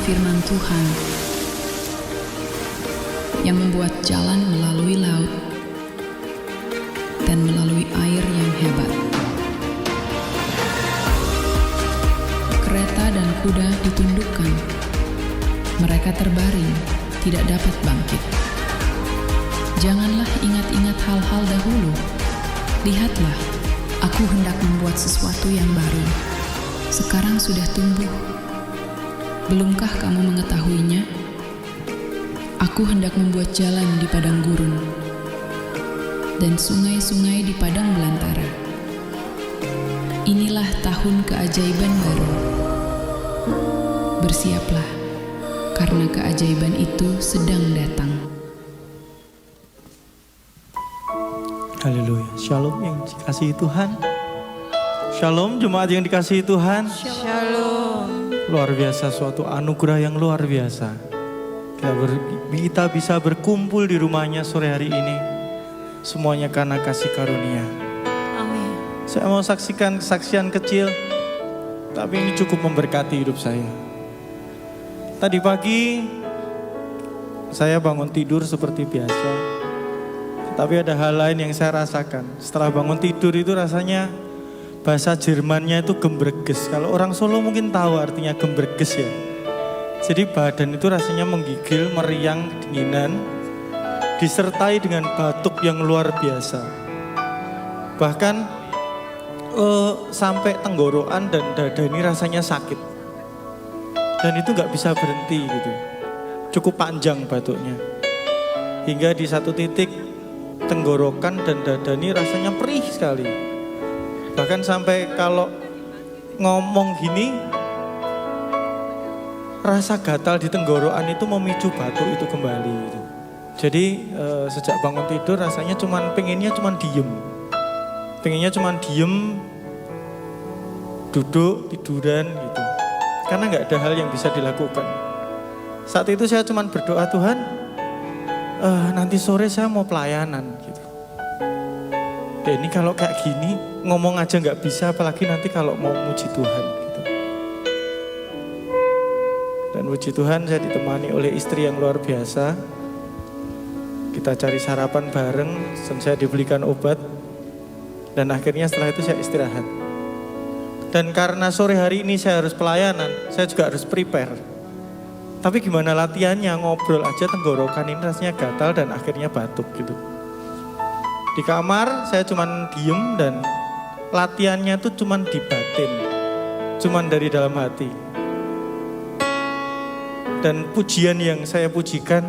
firman Tuhan yang membuat jalan melalui laut dan melalui air yang hebat. Kereta dan kuda ditundukkan, mereka terbaring, tidak dapat bangkit. Janganlah ingat-ingat hal-hal dahulu. Lihatlah, aku hendak membuat sesuatu yang baru. Sekarang sudah tumbuh. Belumkah kamu mengetahuinya? Aku hendak membuat jalan di padang gurun dan sungai-sungai di padang belantara. Inilah tahun keajaiban baru. Bersiaplah, karena keajaiban itu sedang datang. Haleluya. Shalom yang dikasihi Tuhan. Shalom jemaat yang dikasihi Tuhan. Shalom. Luar biasa, suatu anugerah yang luar biasa. Kita bisa berkumpul di rumahnya sore hari ini. Semuanya karena kasih karunia. Amin. Saya mau saksikan kesaksian kecil, tapi ini cukup memberkati hidup saya. Tadi pagi saya bangun tidur seperti biasa. Tapi ada hal lain yang saya rasakan. Setelah bangun tidur itu rasanya bahasa Jermannya itu gembreges. Kalau orang Solo mungkin tahu artinya gembreges ya. Jadi badan itu rasanya menggigil, meriang, kedinginan, disertai dengan batuk yang luar biasa. Bahkan sampai tenggorokan dan dada ini rasanya sakit. Dan itu gak bisa berhenti gitu. Cukup panjang batuknya. Hingga di satu titik tenggorokan dan dada ini rasanya perih sekali. Bahkan sampai kalau ngomong gini, rasa gatal di tenggorokan itu memicu batuk itu kembali gitu. Jadi sejak bangun tidur rasanya pengennya cuman diem. Pengennya cuman diem, duduk, tiduran gitu. Karena gak ada hal yang bisa dilakukan. Saat itu saya cuman berdoa, Tuhan nanti sore saya mau pelayanan gitu. Dan ini kalau kayak gini ngomong aja gak bisa, apalagi nanti kalau mau muji Tuhan gitu. Dan puji Tuhan saya ditemani oleh istri yang luar biasa. Kita cari sarapan bareng, dan saya dibelikan obat. Dan akhirnya setelah itu saya istirahat. Dan karena sore hari ini saya harus pelayanan, saya juga harus prepare. Tapi gimana latihannya, ngobrol aja tenggorokan ini rasanya gatal dan akhirnya batuk gitu. Di kamar saya cuman diem dan latihannya tuh cuman di batin. Cuman dari dalam hati. Dan pujian yang saya pujikan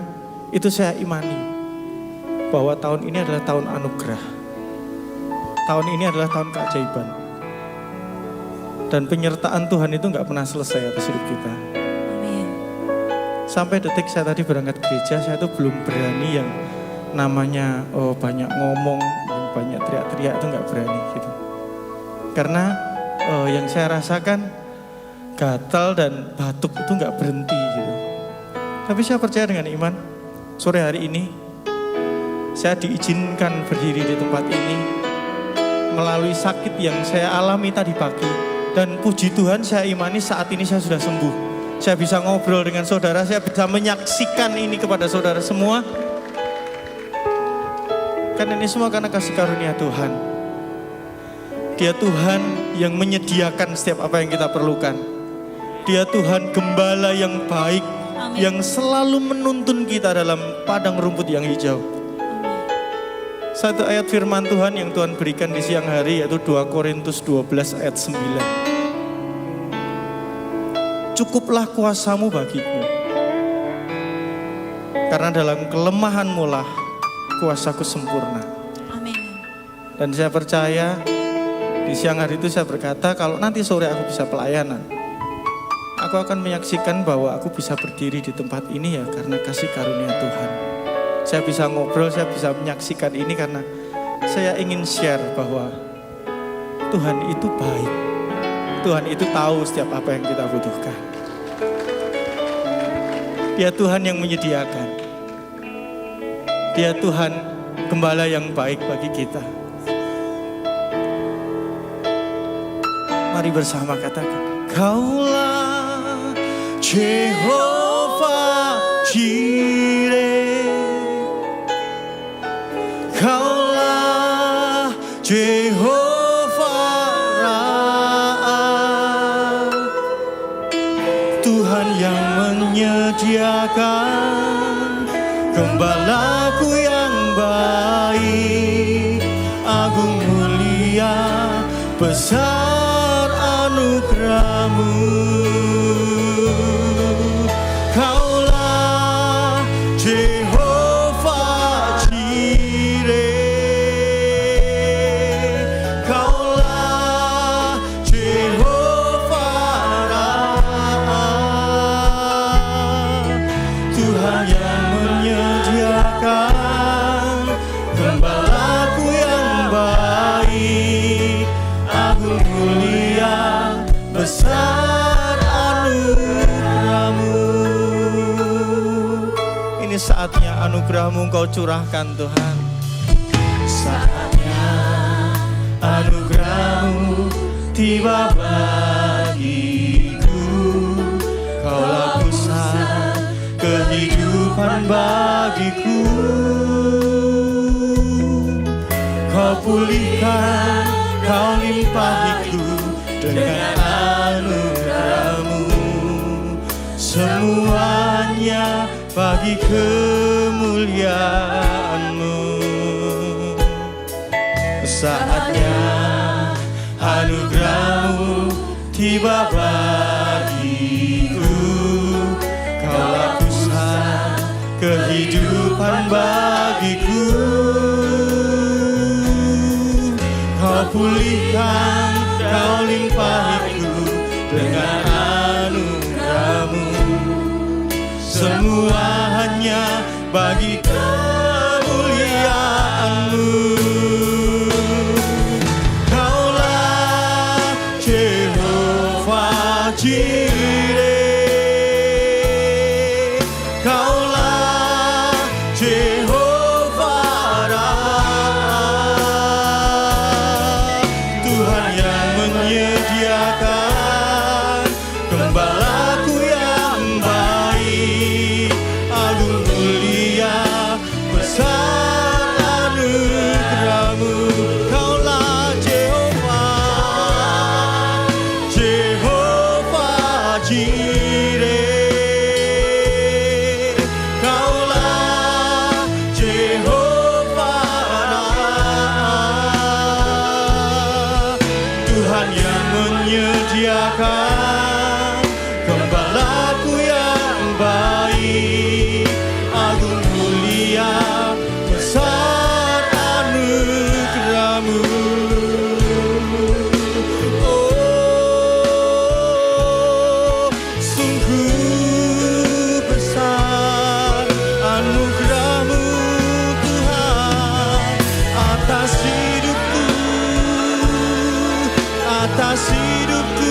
itu saya imani. Bahwa tahun ini adalah tahun anugerah. Tahun ini adalah tahun keajaiban. Dan penyertaan Tuhan itu gak pernah selesai atas hidup kita. Amin. Sampai detik saya tadi berangkat gereja, saya tuh belum berani yang namanya banyak ngomong, banyak teriak-teriak itu gak berani gitu. Karena yang saya rasakan gatal dan batuk itu gak berhenti gitu. Tapi saya percaya dengan iman, sore hari ini saya diizinkan berdiri di tempat ini melalui sakit yang saya alami tadi pagi. Dan puji Tuhan saya imani saat ini saya sudah sembuh. Saya bisa ngobrol dengan saudara, saya bisa menyaksikan ini kepada saudara semua. Karena ini semua karena kasih karunia Tuhan. Dia Tuhan yang menyediakan setiap apa yang kita perlukan. Dia Tuhan gembala yang baik. Amin. Yang selalu menuntun kita dalam padang rumput yang hijau. Satu ayat firman Tuhan yang Tuhan berikan di siang hari yaitu 2 Korintus 12 ayat 9. Cukuplah kuasamu bagiku. Karena dalam kelemahanmu lah kuasaku sempurna. Amin. Dan saya percaya di siang hari itu saya berkata kalau nanti sore aku bisa pelayanan. Aku akan menyaksikan bahwa aku bisa berdiri di tempat ini ya karena kasih karunia Tuhan. Saya bisa ngobrol, saya bisa menyaksikan ini karena saya ingin share bahwa Tuhan itu baik. Tuhan itu tahu setiap apa yang kita butuhkan. Dia Tuhan yang menyediakan. Dia Tuhan gembala yang baik bagi kita. Mari bersama katakan, Kaulah Jehovah. Tuhan yang menyediakan gembalaku yang baik, agung mulia besar anugerahmu. Kaulah Jehovah Jireh, Kaulah Jehovah Raha, Tuhan yang menyediakan gembalaku yang baik, agung mulia besar anugerahmu. Ini saatnya anugerahmu Engkau curahkan Tuhan. Saatnya anugerahmu tiba bagiku, Kaulah pusat kehidupan bagiku. Kau pulihkan, Kau limpahiku dengan anugerahmu, semuanya bagi kemuliaan-Mu. Saatnya anugerahmu tiba bagiku, Kaulah pusat kehidupan bagiku. Kau pulihkan, Kau limpahiku dengan anugerahmu, semua hanya bagi kemuliaan-Mu. Kaulah Jehovah Jireh, Kaulah Jehovah Raha, Tuhan yang menyediakan gembalaku yang baik, agung mulia besar anugerahmu. Kaulah Jehovah, Jehovah Jireh, Kaulah Jehovah Raha, Tuhan yang menyediakan gembalaku yang baik, agung mulia besar anugerahmu. Oh, sungguh besar anugerahmu Tuhan atas hidupku, atas hidupku.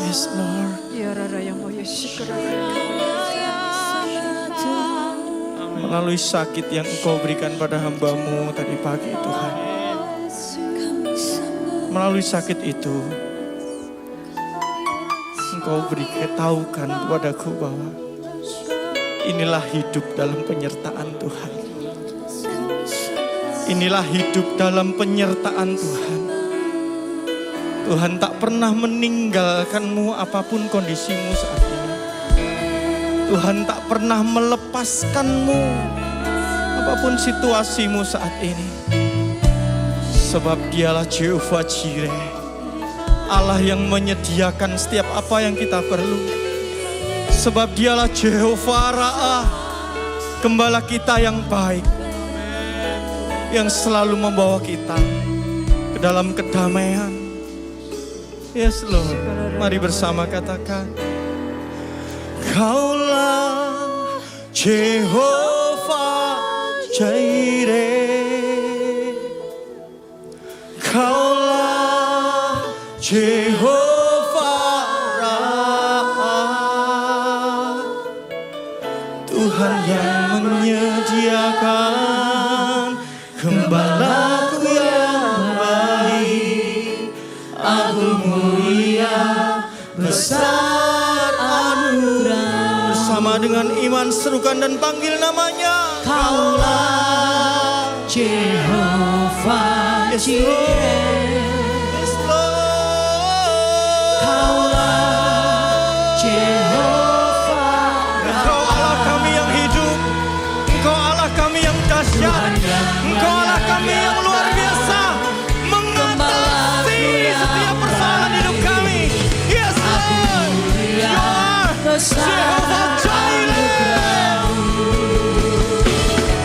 Yes, Lord. Melalui sakit yang Engkau berikan pada hamba-Mu tadi pagi Tuhan, melalui sakit itu Engkau beritahukan kepadaku bahwa inilah hidup dalam penyertaan Tuhan. Inilah hidup dalam penyertaan Tuhan. Tuhan tak pernah meninggalkanmu apapun kondisimu saat ini. Tuhan tak pernah melepaskanmu apapun situasimu saat ini. Sebab Dialah Jehovah Jireh, Allah yang menyediakan setiap apa yang kita perlu. Sebab Dialah Jehovah Ra'ah, Gembala kita yang baik, yang selalu membawa kita ke dalam kedamaian. Yes Lord, mari bersama katakan, Kaulah Jehovah Jireh, Kaulah Jehovah Ra'ah, Tuhan yang menyediakan gembalaku yang baik, agung mulia besar anugerah. Bersama dengan iman serukan dan panggil namanya, Kaulah Jehovah Jireh, Yes Lord. Kaulah Jehovah Engkau Allah kami yang hidup, Engkau Allah kami yang dahsyat, Engkau Allah kami yang luar biasa, mengatasi setiap persoalan hidup kami. Yes Lord, You are Jehovah Jireh.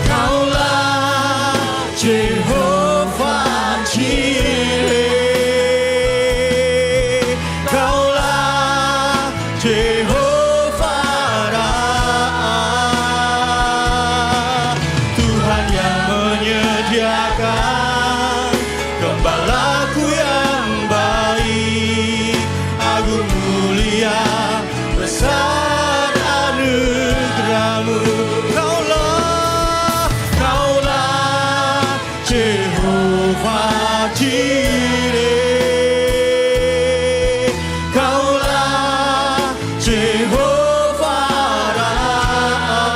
Kaulah Jehovah Jireh, Kaulah Jehovah Ra'ah, Tuhan yang menyediakan gembalaku yang baik, agung mulia besar anugerah-Mu. Kaulah Jehovah Jireh, Kaulah Jehovah Ra'ah,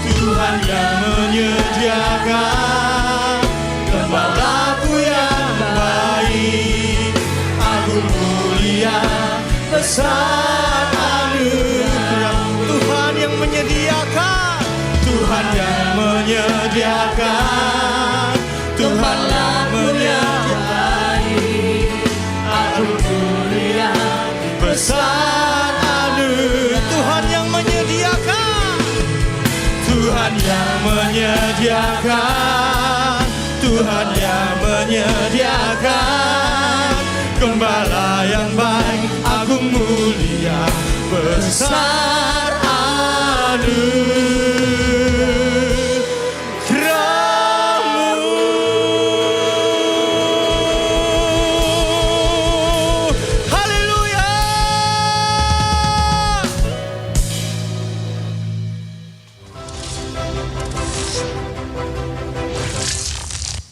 Tuhan yang menyediakan gembalaku yang baik, agung mulia besar anugerah. Tuhan yang menyediakan, Tuhan yang menyediakan, Tuhan yang menyediakan, agung mulia besar anugerah. Tuhan yang menyediakan, Tuhan yang menyediakan, Tuhan yang menyediakan gembala yang baik, agung mulia besar anugerah-Mu. Haleluya.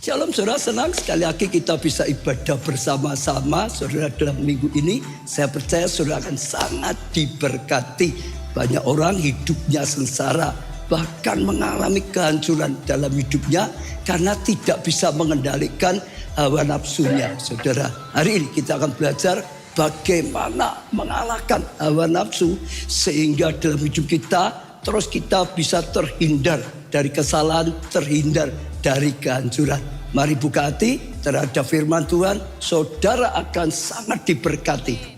Shalom saudara, senang sekali lagi kita bisa ibadah bersama-sama. Saudara, dalam minggu ini saya percaya saudara akan sangat diberkati. Banyak orang hidupnya sengsara, bahkan mengalami kehancuran dalam hidupnya karena tidak bisa mengendalikan hawa nafsunya. Saudara, hari ini kita akan belajar bagaimana mengalahkan hawa nafsu sehingga dalam hidup kita terus kita bisa terhindar dari kesalahan, terhindar dari kehancuran. Mari buka hati terhadap firman Tuhan, saudara akan sangat diberkati.